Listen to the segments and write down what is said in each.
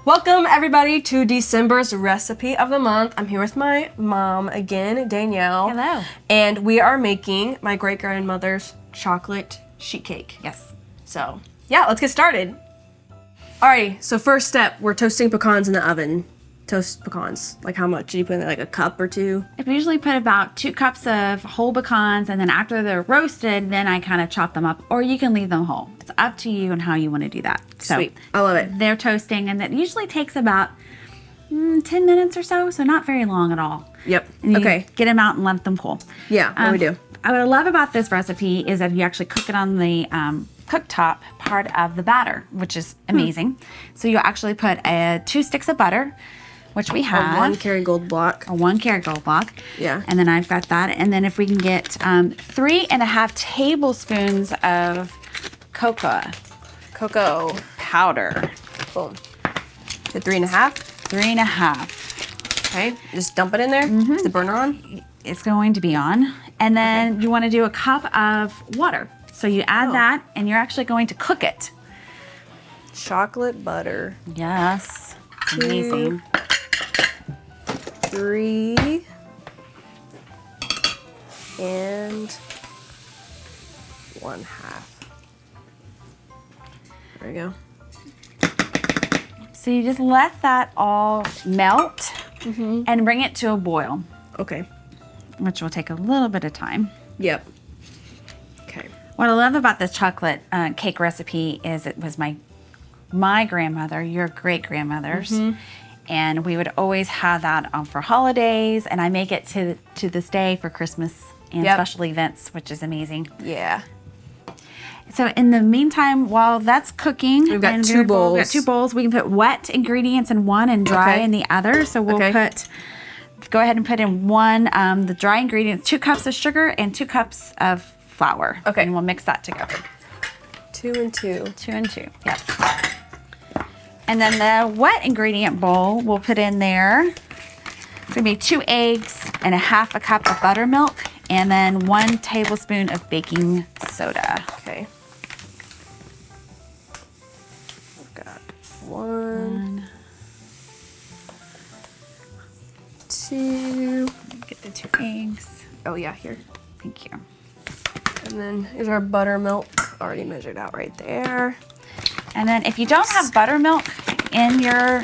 Welcome everybody to December's recipe of the month. I'm here with my mom again, Danielle. Hello. And we are making my great-grandmother's chocolate sheet cake. Yes. So, yeah, let's get started. Alrighty, so first step, we're toasting pecans in the oven. Toast pecans. Like how much? Do you put in there, like a cup or two? I usually put about 2 cups of whole pecans, and then after they're roasted, then I kind of chop them up, or you can leave them whole. It's up to you and how you want to do that. So sweet. I love it. They're toasting, and that usually takes about 10 minutes or so not very long at all. Yep. And Okay. Get them out and let them cool. Yeah, what we do. What I love about this recipe is that you actually cook it on the cooktop part of the batter, which is amazing. So you actually put 2 sticks of butter, which we have. A 1 Kerrygold block. A 1 Kerrygold block. Yeah. And then I've got that. And then if we can get 3.5 tablespoons of cocoa powder. Boom. To 3.5? 3.5. Okay. Just dump it in there. Is the burner on? It's going to be on. And then you want to do a cup of water. So you add that, and you're actually going to cook it. Chocolate butter. Yes. Amazing. 3 and 1/2. There we go. So you just let that all melt and bring it to a boil, Okay. which will take a little bit of time. Yep. Okay. What I love about this chocolate cake recipe is it was my grandmother, your great-grandmother's, and we would always have that on for holidays, and I make it to this day for Christmas and special events, which is amazing. Yeah. So in the meantime, while that's cooking, We've got 2 bowls. We've got 2 bowls. We can put wet ingredients in one and dry in the other. So we'll go ahead and put in one, the dry ingredients, 2 cups of sugar and 2 cups of flour. Okay. And we'll mix that together. 2 and 2. 2 and 2, yep. And then the wet ingredient bowl, we'll put in there. It's gonna be 2 eggs and 1/2 cup of buttermilk, and then 1 tablespoon of baking soda. Okay. I've got 1, 2. Get the 2 eggs. Oh yeah, here. Thank you. And then here's our buttermilk already measured out right there. And then if you don't have buttermilk in your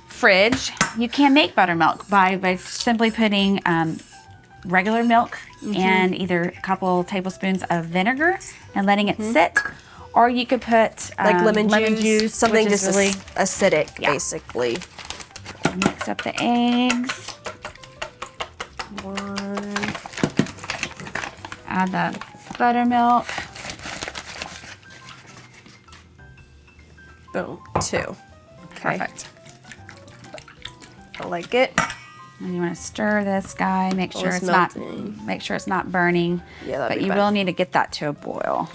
fridge, you can make buttermilk by simply putting regular milk and either a couple tablespoons of vinegar and letting it sit, or you could put Like lemon juice, something just really acidic, basically. Mix up the eggs. 1. Add the buttermilk. Boom. 2. Okay. Perfect. I like it. And you want to stir this guy. Make sure it's it's not melting. make sure it's not burning. Yeah, that'd but be you bad. will need to get that to a boil.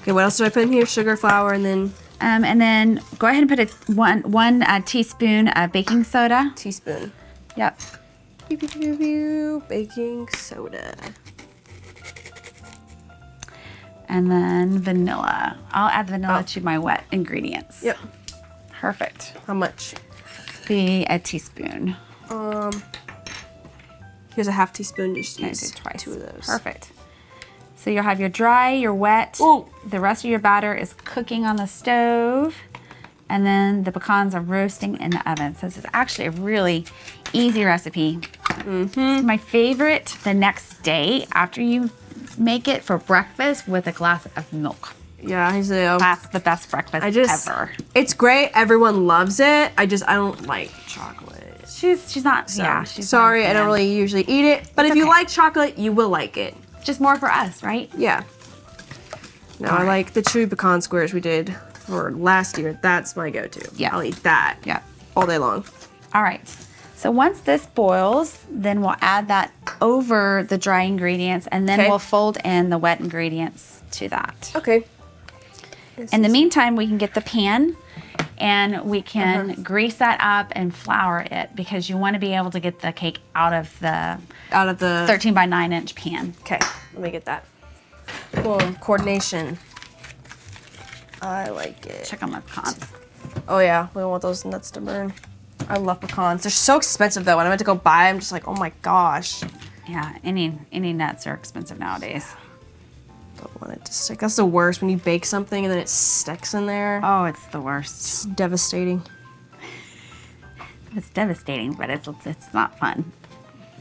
Okay, what else do I put in here? Sugar, flour, and then And then go ahead and put one teaspoon of baking soda. teaspoon. Yep. Pew, pew, pew, pew. Baking soda. And then vanilla. I'll add vanilla to my wet ingredients. Yep. Perfect. How much? Be a teaspoon. Here's a 1/2 teaspoon. Just I use did twice. 2 of those. Perfect. So you'll have your dry, your wet. Ooh. The rest of your batter is cooking on the stove. And then the pecans are roasting in the oven. So this is actually a really easy recipe. My favorite the next day after you make it for breakfast with a glass of milk. Yeah, I say. That's the best breakfast ever. It's great. Everyone loves it. I don't like chocolate. She's not. So, Yeah, she's sorry. not a I don't fan. really usually eat it, but It's if you okay. like chocolate, you will like it. Just more for us, right? Yeah. No, I like the chewy pecan squares we did for last year. That's my go-to. Yeah. I'll eat that. Yeah. All day long. All right. So once this boils, then we'll add that over the dry ingredients, and then we'll fold in the wet ingredients to that. Okay. In the meantime, we can get the pan and we can grease that up and flour it, because you want to be able to get the cake out of the 13 by 9 inch pan. Okay, let me get that. Boom, coordination. I like it. Check on my pecans. Oh yeah, we don't want those nuts to burn. I love pecans. They're so expensive though. When I went to go buy, I'm just like, oh my gosh. Yeah, any nuts are expensive nowadays. Don't want it to stick. That's the worst when you bake something and then it sticks in there. Oh, it's the worst. It's devastating. It's devastating, but it's not fun.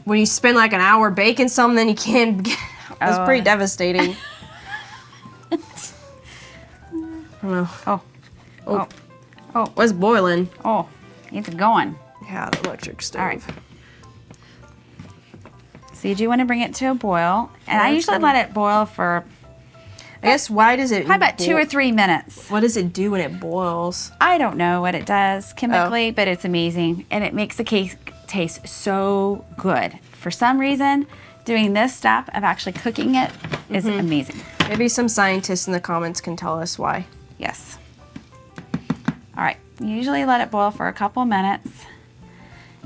When you spend like an hour baking something, then you can't get it. It's pretty devastating. I don't know. Oh, What's boiling? oh, it's going. Yeah, the electric stove. All right. So you do want to bring it to a boil, and I that's usually good. let it boil for I guess why does it? probably about 2 or 3 minutes. What does it do when it boils? I don't know what it does chemically, but it's amazing, and it makes the cake taste so good. For some reason, doing this step of actually cooking it is amazing. Maybe some scientists in the comments can tell us why. Yes. All right. You usually let it boil for a couple minutes,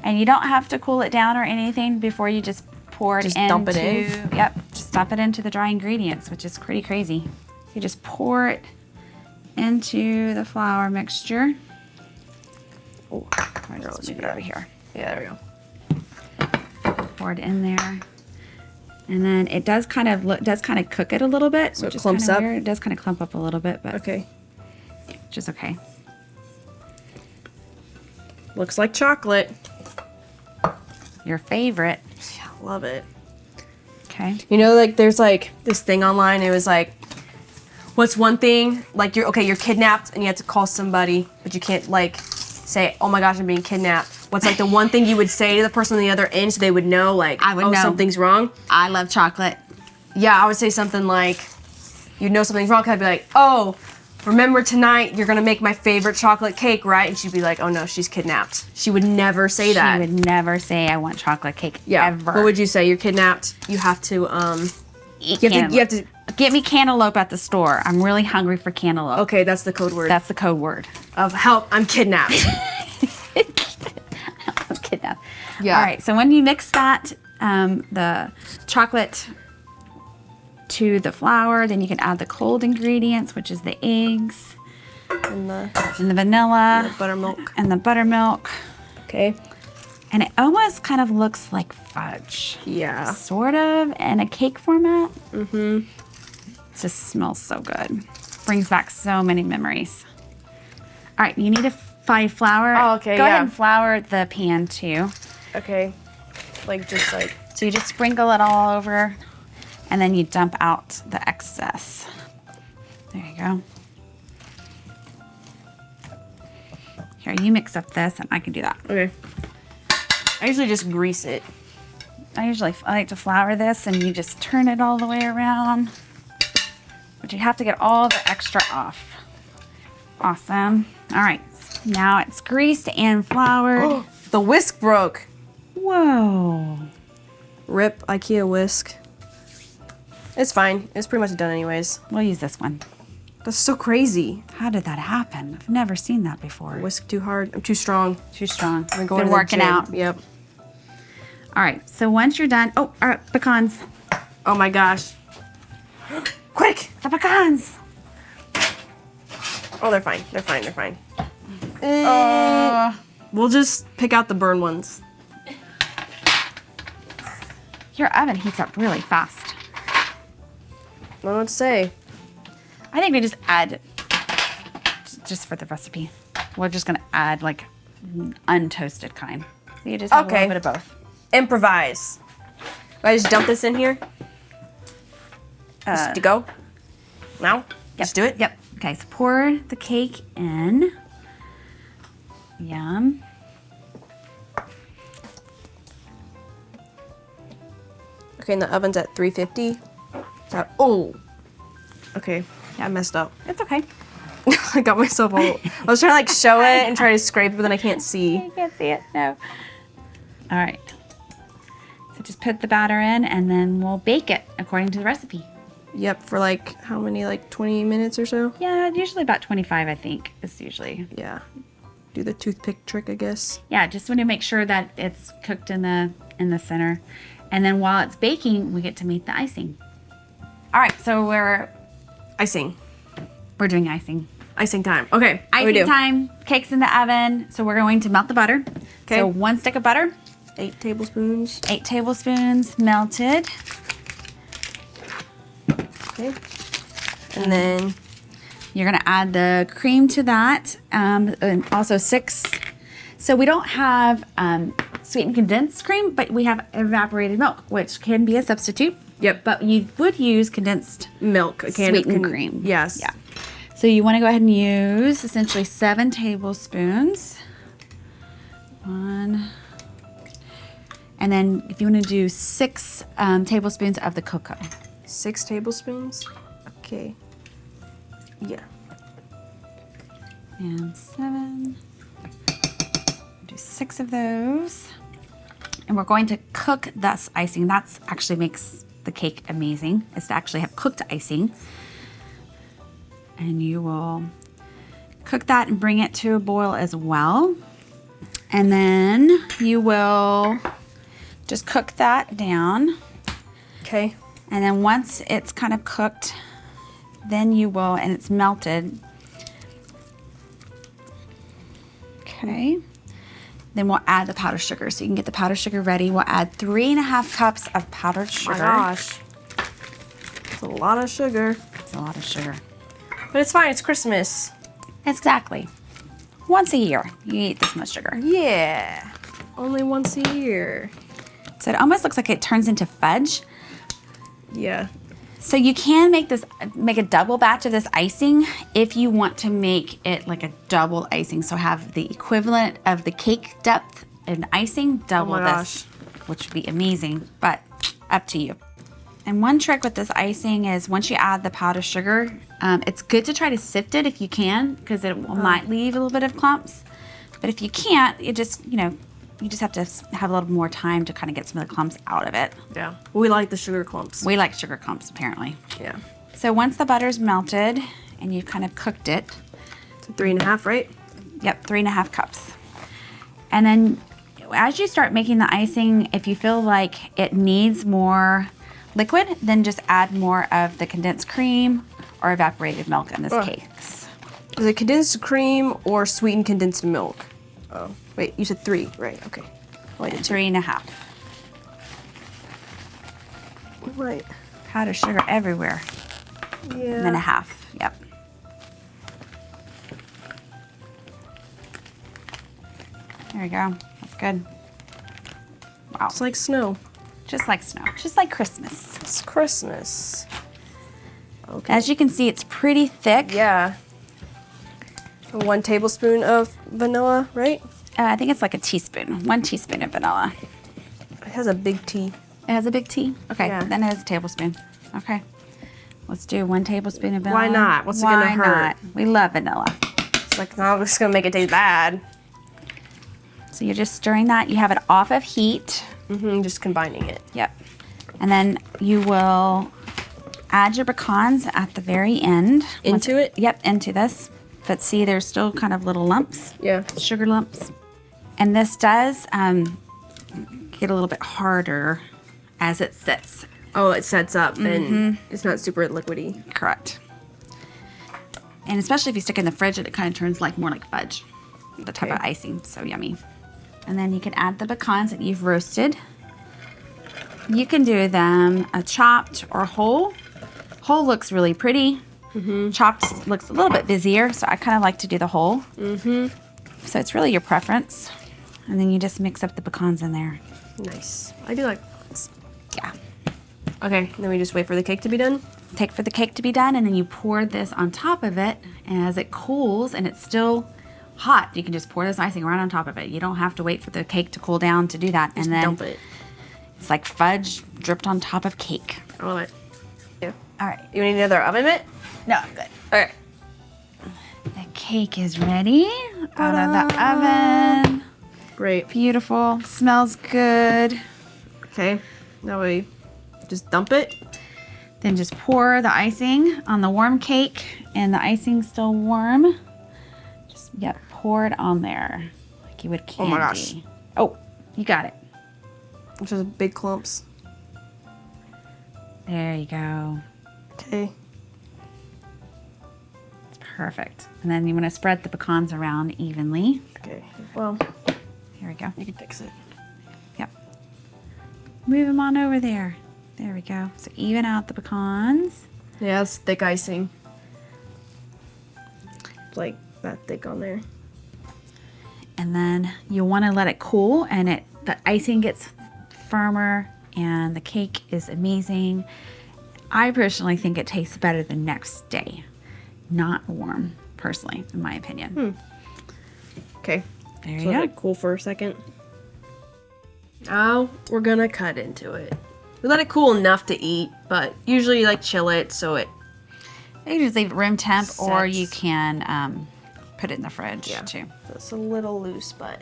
and you don't have to cool it down or anything before you just pour it Just into. dump it in? Yep. Just dump it into the dry ingredients, which is pretty crazy. You just pour it into the flour mixture. Oh, All right, let's move it over here. yeah, there we go. Pour it in there, and then it does kind of cook it a little bit, So which it is clumps kind of up? weird. It does kind of clump up a little bit, but Okay. which is okay. Looks like chocolate. Your favorite. Yeah, love it. Okay. You know, like there's like this thing online. It was like, what's one thing? Like you're kidnapped and you have to call somebody, but you can't like say, oh my gosh, I'm being kidnapped. What's like the one thing you would say to the person on the other end so they would know like, I would oh, know. something's wrong? I love chocolate. Yeah, I would say something like, you'd know something's wrong. 'Cause I'd be like, oh, remember tonight you're gonna make my favorite chocolate cake, right? And she'd be like, oh no, she's kidnapped. She would never say that. She would never say, I want chocolate cake, Yeah. ever. What would you say? You're kidnapped. You have to Eat you cantaloupe. have to. Get me cantaloupe at the store. I'm really hungry for cantaloupe. Okay, that's the code word. That's the code word. Of help. I'm kidnapped. I'm kidnapped. Yeah. All right, so when you mix that, the chocolate to the flour, then you can add the cold ingredients, which is the eggs And the and the vanilla buttermilk. and the buttermilk. Okay. And it almost kind of looks like fudge. Yeah. Sort of, in a cake format. Mm-hmm. It just smells so good. Brings back so many memories. All right, you need to find flour. Oh, okay, Go yeah. ahead and flour the pan too. Okay. Like just like. So you just sprinkle it all over, and then you dump out the excess. There you go. Here, you mix up this, and I can do that. Okay. I usually just grease it. I like to flour this, and you just turn it all the way around. But you have to get all the extra off. Awesome. All right, now it's greased and floured. The whisk broke. Whoa. Rip IKEA whisk. It's fine. It's pretty much done anyways. We'll use this one. That's so crazy. How did that happen? I've never seen that before. Whisk too hard. I'm too strong. Too strong. I've been going Been to the working gym. out. Yep. All right, so once you're done, all right, pecans. Oh my gosh. Quick. The pecans. Oh, they're fine. They're fine. They're fine. We'll just pick out the burn ones. Your oven heats up really fast. I don't know what to say. I think we just add, just for the recipe, we're just gonna add like untoasted kind. So you just have a Okay. little bit of both. Improvise. Do I just dump this in here? Just to go? Now? Just do it? Yep. Okay, so pour the cake in. Yum. Okay, and the oven's at 350. Oh. Okay. Yeah, I messed up. It's okay. I got myself all. I was trying to like show it and try to scrape it, but then I can't see. You can't see it, no. All right. So just put the batter in, and then we'll bake it according to the recipe. Yep, for like how many? Like 20 minutes or so? Yeah, usually about 25, I think, is usually. Yeah. Do the toothpick trick, I guess. Yeah, just want to make sure that it's cooked in the center. And then while it's baking, we get to make the icing. All right, so we're Icing. doing icing. Icing time. Okay. What do we Icing do? time. Cake's in the oven. So we're going to melt the butter. Okay. So 1 stick of butter. 8 tablespoons. 8 tablespoons melted. Okay. And then You're gonna add the cream to that. And also 6. So we don't have sweetened condensed cream, but we have evaporated milk, which can be a substitute. Yep. But you would use condensed milk. A can of sweetened cream. Yes. Yeah. So you want to go ahead and use essentially 7 tablespoons. 1. And then if you want to do 6 tablespoons of the cocoa. 6 tablespoons. Okay. Yeah. And 7. Do 6 of those. And we're going to cook this icing. That's actually makes the cake amazing, is to actually have cooked icing. And you will cook that and bring it to a boil as well. And then you will just cook that down. Okay. And then once it's kind of cooked, then you will, and it's melted. Okay. Then we'll add the powdered sugar. So you can get the powdered sugar ready. We'll add 3.5 cups of powdered sugar. Oh my gosh. It's a lot of sugar. It's a lot of sugar. But it's fine. It's Christmas. Exactly. Once a year, you eat this much sugar. Yeah. Only once a year. So it almost looks like it turns into fudge. Yeah. So you can make a double batch of this icing if you want to make it like a double icing. So have the equivalent of the cake depth in icing, double this, which would be amazing, but up to you. And one trick with this icing is once you add the powdered sugar, it's good to try to sift it if you can, because it might leave a little bit of clumps. But if you can't, you just have to have a little more time to kind of get some of the clumps out of it. Yeah. We like the sugar clumps. We like sugar clumps, apparently. Yeah. So once the butter's melted and you've kind of cooked it. So 3.5, right? Yep, 3.5 cups. And then as you start making the icing, if you feel like it needs more liquid, then just add more of the condensed cream or evaporated milk in this cakes. Is it condensed cream or sweetened condensed milk? Oh, wait, you said 3, right? Okay. Oh, I did 2. 3.5. Right. Powdered sugar everywhere. Yeah. And then 1/2. Yep. There we go. That's good. Wow. It's like snow. Just like snow. Just like Christmas. It's Christmas. Okay. As you can see, it's pretty thick. Yeah. 1 tablespoon of vanilla, right? I think it's like a teaspoon. 1 teaspoon of vanilla. It has a big T. It has a big T? Okay, Yeah. then it has a tablespoon. Okay. Let's do 1 tablespoon of vanilla. Why not? What's it gonna hurt? Why not? We love vanilla. It's like, no, it's gonna make it taste bad. So you're just stirring that. You have it off of heat. Just combining it. Yep. And then you will add your pecans at the very end. Into it? Yep, into this. But see, there's still kind of little lumps. Yeah. Sugar lumps. And this does get a little bit harder as it sits. Oh, it sets up and it's not super liquidy. Correct. And especially if you stick it in the fridge, it kind of turns more like fudge. The type of icing. So yummy. And then you can add the pecans that you've roasted. You can do them chopped or whole. Whole looks really pretty. Chopped looks a little bit busier, so I kind of like to do the whole. So it's really your preference. And then you just mix up the pecans in there. Nice. I do like this. Yeah. Okay, then we just wait for the cake to be done? Take for the cake to be done, and then you pour this on top of it. And as it cools and it's still hot, you can just pour this icing right on top of it. You don't have to wait for the cake to cool down to do that. Just and then dump it. It's like fudge dripped on top of cake. I love it. Yeah. All right. You need another oven mitt? No, I'm good. Okay. The cake is ready out of the oven. Great. Beautiful. Smells good. Okay. Now we just dump it. Then just pour the icing on the warm cake, and the icing's still warm. Just, pour it on there like you would candy. Oh my gosh. Oh, you got it. Just big clumps. There you go. Okay. Perfect. And then you want to spread the pecans around evenly. Okay. Well, Here we go. you can fix it. Yep. Move them on over there. There we go. So even out the pecans. Yeah, it's thick icing. It's like that thick on there. And then you want to let it cool, and the icing gets firmer and the cake is amazing. I personally think it tastes better the next day. Not warm, personally, in my opinion. Okay. There So you let go. it cool for a second. Now we're gonna cut into it. We let it cool enough to eat, but usually you like chill it so it. You can just leave it room temp, or Sets. you can put it in the fridge Yeah. too. So it's a little loose, but.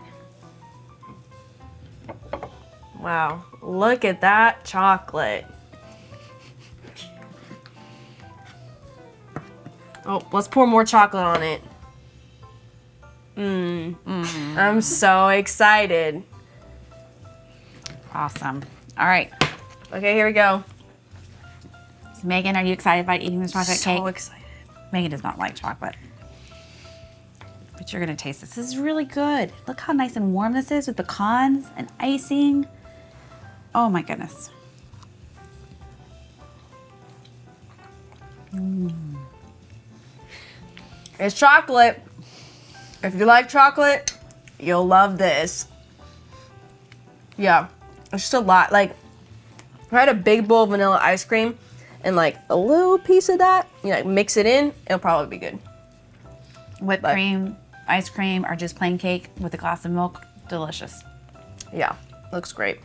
Wow, look at that chocolate. Oh, let's pour more chocolate on it. I'm so excited. Awesome. All right. Okay, here we go. So Megan, are you excited about eating this chocolate cake? So excited. Megan does not like chocolate. But you're going to taste this. This is really good. Look how nice and warm this is with pecans and icing. Oh my goodness. It's chocolate. If you like chocolate, you'll love this. Yeah, it's just a lot. Like, if I had a big bowl of vanilla ice cream and like a little piece of that, you know, mix it in, it'll probably be good. Whipped cream, ice cream, or just plain cake with a glass of milk. Delicious. Yeah, looks great.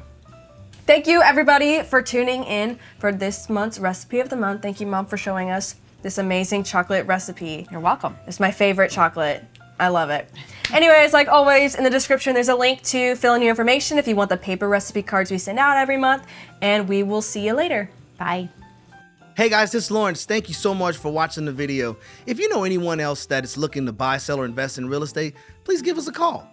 Thank you everybody for tuning in for this month's recipe of the month. Thank you, Mom, for showing us this amazing chocolate recipe. You're welcome. It's my favorite chocolate. I love it. Anyways, like always, in the description, there's a link to fill in your information if you want the paper recipe cards we send out every month, and we will see you later. Bye. Hey guys, this is Lawrence. Thank you so much for watching the video. If you know anyone else that is looking to buy, sell, or invest in real estate, please give us a call.